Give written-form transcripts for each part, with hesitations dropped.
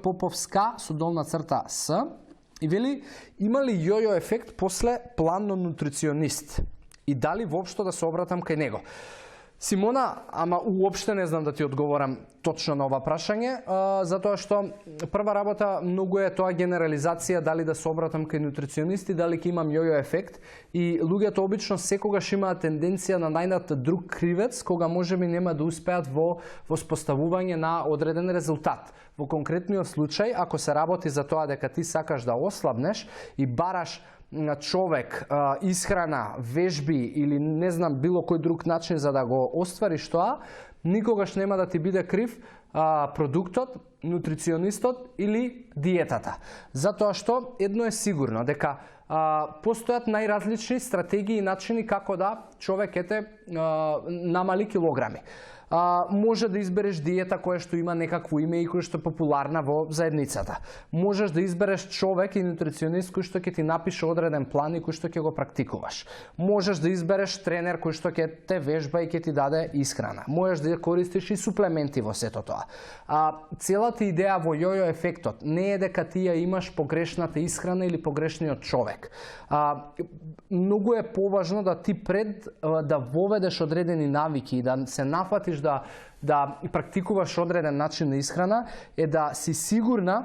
Поповска со долна црта С и вели има ли јојо ефект после планно нутриционист и дали воопшто да се обратам кај него. Симона, ама уопште не знам да ти одговорам точно на ова прашање, затоа што прва работа многу е тоа генерализација дали да се обратам кај нутриционисти, дали ќе имам јојо ефект и луѓето обично секогаш имаат тенденција на најдат друг кривец кога можеби нема да успеат во воспоставување на одреден резултат. Во конкретниот случај, ако се работи за тоа дека ти сакаш да ослабнеш и бараш на човек, исхрана, вежби или не знам било кој друг начин за да го оствариш тоа, никогаш нема да ти биде крив продуктот, нутриционистот или диетата. Затоа што едно е сигурно, дека постојат најразлични стратегии и начини како да човек намали килограми. Може да избереш диета која што има некакво име и која што е популарна во заедницата. Можеш да избереш човек и нутриционист кој што ќе ти напише одреден план и кој што ќе го практикуваш. Можеш да избереш тренер кој што ќе те вежба и ќе ти даде исхрана. Можеш да користиш и суплементи во сето тоа. Целата идеја во јојо ефектот не е дека ти ја имаш погрешната исхрана или погрешниот човек. Многу е поважно да ти пред да воведеш одредени навики и да се нафатиш да практикуваш одреден начин на исхрана, е да си сигурна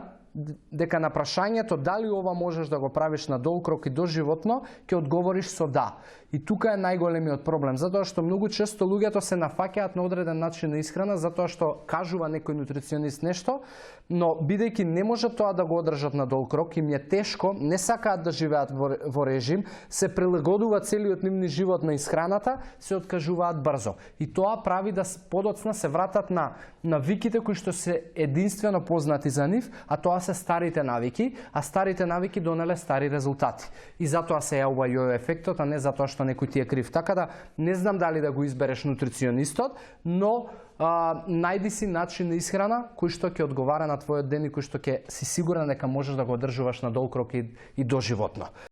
дека на прашањето дали ова можеш да го правиш на долг рок и доживотно, ќе одговориш со да. И тука е најголемиот проблем, затоа што многу често луѓето се нафаќаат на одреден начин на исхрана затоа што кажува некој нутриционист нешто, но бидејќи не можат тоа да го одржат на долг рок, им е тешко, не сакаат да живеат во режим, се прилагодуваат целиот нивни живот на исхраната, се откажуваат брзо. И тоа прави да подоцна се вратат на навиките кои што се единствено познати за нив, а тоа се старите навики, а старите навики донеле стари резултати. И затоа се јавува јојо ефектот, а не затоа што некој ти е крив. Така да не знам дали да го избереш нутриционистот, но најди си начин на исхрана кој што ќе одговара на твојот ден и кој што ќе си сигурен дека можеш да го одржуваш на долг рок и доживотно.